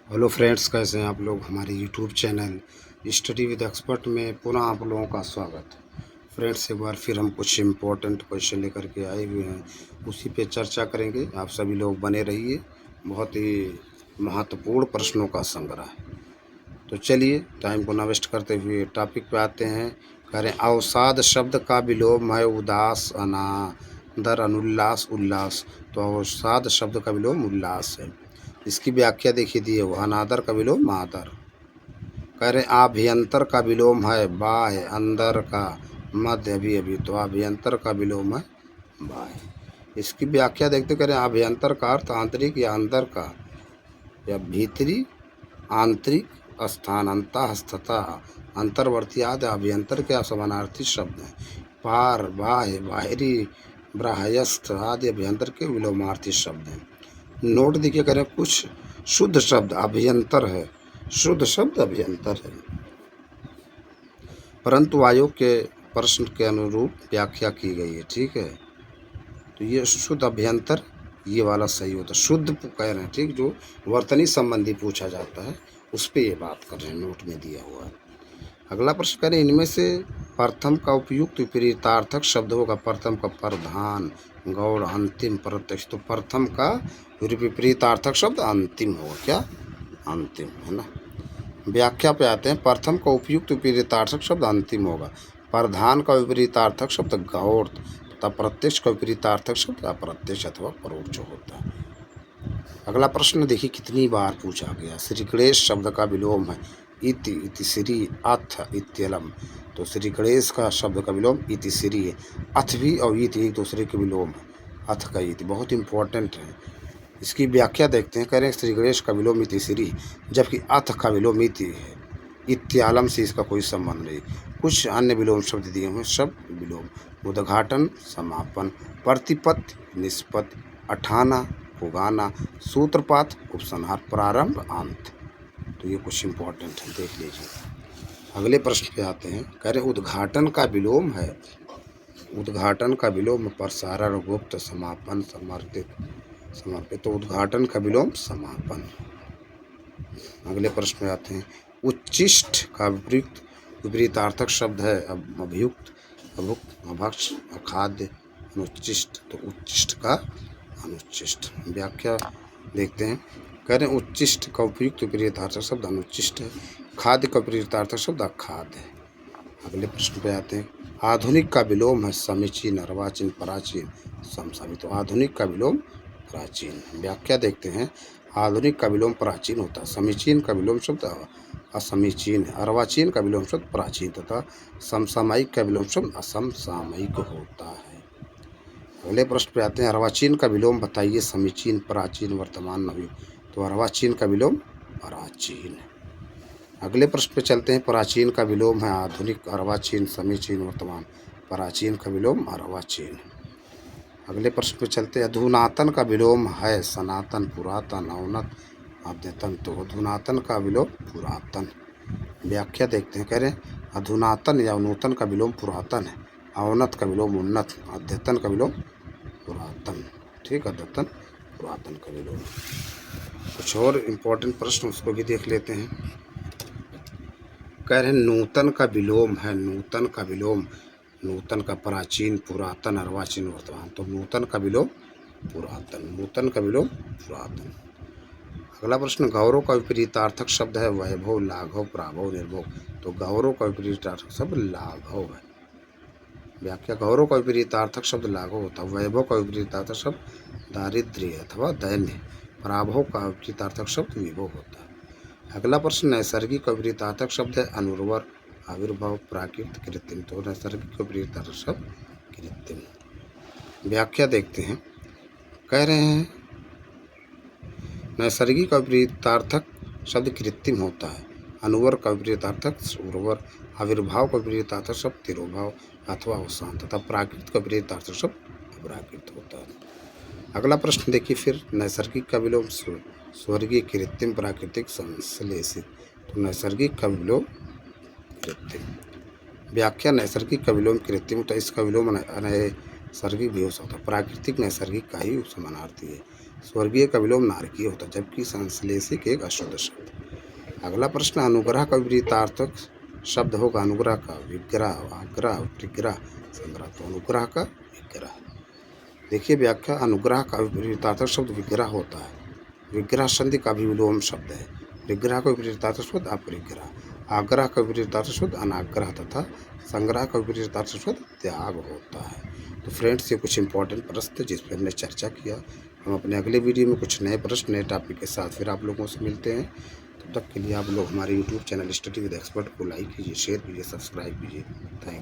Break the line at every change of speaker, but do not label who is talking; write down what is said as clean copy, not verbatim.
Hello friends, कैसे हैं आप लोग। हमारे YouTube channel study with expert में पुनः आप लोगों का स्वागत है। फ्रेंड्स, एक बार फिर हम कुछ इम्पोर्टेंट क्वेश्चन लेकर के आए हुए हैं, उसी पे चर्चा करेंगे। आप सभी लोग बने रहिए। बहुत ही महत्वपूर्ण प्रश्नों का संग्रह है। तो चलिए टाइम को न वेस्ट करते हुए टॉपिक पे आते हैं। कह रहे हैं अवसाद शब्द का विलोम है उदास, अनादर, अनुल्लास, उल्लास। तो अवसाद शब्द का विलोम उल्लास है। इसकी व्याख्या देखिए दी है, वो अनादर का विलोम आदर। कह रहे आभ्यंतर का विलोम है बाह्य, अंदर का मध्य, अभी अभी। तो आभ्यंतर का विलोम है बाह्य। इसकी व्याख्या देखते करें। आभ्यंतर का अर्थ आंतरिक या अंदर का या भीतरी, आंतरिक, स्थान, अंतःस्थता, अंतर्वर्ती आदि अभ्यंतर के समानार्थी शब्द हैं। पार, बाह्य, बाहरी, बाह्यस्थ आदि अभ्यंतर के विलोमार्थी शब्द हैं। नोट देखिए करें, कुछ शुद्ध शब्द अभ्यंतर है, शुद्ध शब्द अभ्यंतर है, परंतु आयोग के प्रश्न के अनुरूप व्याख्या की गई है। ठीक है, तो ये शुद्ध अभ्यंतर ये वाला सही होता है। शुद्ध कह रहे हैं, ठीक, जो वर्तनी संबंधी पूछा जाता है उस पर ये बात कर रहे हैं, नोट में दिया हुआ है। अगला प्रश्न करें, इनमें से प्रथम का उपयुक्त विपरीतार्थक शब्द होगा। प्रथम का प्रधान, गौड़, अंतिम, प्रत्यक्ष। तो प्रथम का विपरीतार्थक शब्द अंतिम होगा। क्या? अंतिम, है ना। व्याख्या पे आते हैं। प्रथम का उपयुक्त विपरीतार्थक शब्द अंतिम होगा। प्रधान का विपरीतार्थक शब्द गौड़ तथा प्रत्यक्ष का विपरीतार्थक शब्द अप्रत्यक्ष अथवा परोक्ष होता है। अगला प्रश्न देखिए कितनी बार पूछा गया। श्री गणेश शब्द का विलोम है इति, इति श्री, अथ, इत्यलम। तो श्री गणेश का शब्द का विलोम इति श्री है। अथ भी और इति एक दूसरे के विलोम है। अथ का इति बहुत इंपॉर्टेंट है। इसकी व्याख्या देखते हैं। कह रहे हैं श्री गणेश का विलोम इति श्री, जबकि अथ का विलोम इति है। इत्यालम से इसका कोई संबंध नहीं। कुछ अन्य विलोम शब्द दिए हुए सब विलोम। उद्घाटन, समापन, प्रतिपत्ति, निष्पत्ति, अठाना, पुगाना, सूत्रपात, उपसंहार, प्रारंभ, अंत। तो ये कुछ इंपॉर्टेंट है, देख लीजिए। अगले प्रश्न पे आते हैं। कह रहे उद्घाटन का विलोम है। उद्घाटन का विलोम प्रसारण, गुप्त, समापन, समर्पित, समर्पित। तो उद्घाटन का विलोम समापन। अगले प्रश्न पे आते हैं। उच्चिष्ट का विपरीतार्थक शब्द है अभियुक्त, अभुक्त, अभक्ष, अखाद्य, अनुच्चिष्ट। तो उच्चिष्ट का अनुच्चिष्ट। व्याख्या देखते हैं। कह रहे हैं उच्चिष्ट का उपयुक्त विपरीतार्थक शब्द अनुच्चिष्ट है। खाद्य का विपरीतार्थक शब्द अखाद्य है। अगले प्रश्न पे आते हैं। आधुनिक का विलोम है समीचीन, अर्वाचीन, प्राचीन, समसामयिक। तो आधुनिक का विलोम प्राचीन। व्याख्या देखते हैं। आधुनिक का विलोम प्राचीन होता है। समीचीन का विलोम शब्द असमीचीन है। अर्वाचीन का विलोम शब्द प्राचीन तथा समसामयिक का विलोम शब्द असमसामयिक होता है। अगले प्रश्न पे आते हैं। अर्वाचीन का विलोम बताइए। समीचीन, प्राचीन, वर्तमान, नवीन। तो अर्वाचीन का विलोम प्राचीन। अगले प्रश्न पे चलते हैं। प्राचीन का विलोम है आधुनिक, अर्वाचीन, समीचीन, वर्तमान। प्राचीन का विलोम अर्वाचीन। अगले प्रश्न पे चलते हैं। अधुनातन का विलोम है सनातन, पुरातन, अवनत, अद्यतन। तो अधुनातन का विलोम पुरातन। व्याख्या देखते हैं। कह रहे हैं अधुनातन या नूतन का विलोम पुरातन है। अवनत का विलोम उन्नत, अद्यतन का विलोम पुरातन। ठीक, अद्यतन पुरातन का विलोम। कुछ और इम्पोर्टेंट प्रश्न उसको भी देख लेते हैं। कह रहे हैं नूतन का विलोम है। नूतन का विलोम, नूतन का प्राचीन, पुरातन, अर्वाचीन, वर्तमान। तो नूतन का विलोम पुरातन, नूतन का विलोम पुरातन। अगला प्रश्न। गौरव का विपरीतार्थक शब्द है वैभव, लाघव, प्राभव, निर्भव। तो गौरव का विपरीतार्थक शब्द लाघव है। व्याख्या। गौरव का विपरीतार्थक शब्द लाघव होता है। वैभव का विपरीतार्थक शब्द दारिद्र्य अथवा दैन्य। प्राभव का विपरीतार्थक शब्द विभव होता है। अगला प्रश्न। नैसर्गिक का विपरीतार्थक शब्द है अनुर्वर, आविर्भाव, प्राकृत, कृत्रिम। तो नैसर्गिक का विपरीतार्थक शब्द कृत्रिम। व्याख्या देखते हैं। कह रहे हैं नैसर्गिक का विपरीतार्थक शब्द कृत्रिम होता है। अनुवर का विपरीतार्थक उर्वर, आविर्भाव का विपरीतार्थक शब्द तिरोभाव अथवा अवसान तथा प्राकृत का विपरीतार्थक शब्द अप्राकृत होता है। अगला प्रश्न देखिए फिर। नैसर्गिक का विलोम स्वर्गीय, कृत्रिम, प्राकृतिक, संश्लेषित। तो नैसर्गिक का विलोम कृत्रिम। व्याख्या। नैसर्गिक का विलोम कृत्रिम होता है। इसका विलोम स्वर्गीय भी हो सकता है। प्राकृतिक नैसर्गिक का ही समानार्थी है। स्वर्गीय का विलोम नारकीय होता है, जबकि संश्लेषिक एक अशुद्ध शब्द। अगला प्रश्न, अनुग्रह का विपरीतार्थक शब्द होगा अनुग्रह का विग्रह, आग्रह, परिग्रह, संग्रह। तो अनुग्रह का विग्रह। देखिए व्याख्या, अनुग्रह का विपरीतार्थक शब्द विग्रह होता है। विग्रह संधि का भी विलोम शब्द है। विग्रह का विपरीतार्थक शब्द अपरिग्रह, आग्रह का विपरीतार्थक शब्द अनाग्रह तथा संग्रह का विपरीतार्थक शब्द त्याग होता है। तो फ्रेंड्स, ये कुछ इंपॉर्टेंट प्रश्न थे जिस पर हमने चर्चा किया। हम अपने अगले वीडियो में कुछ नए प्रश्न, नए टॉपिक के साथ फिर आप लोगों से मिलते हैं। तब तक के लिए आप लोग हमारे YouTube channel study with expert को लाइक कीजिए, शेयर कीजिए, सब्सक्राइब कीजिए। Thank you.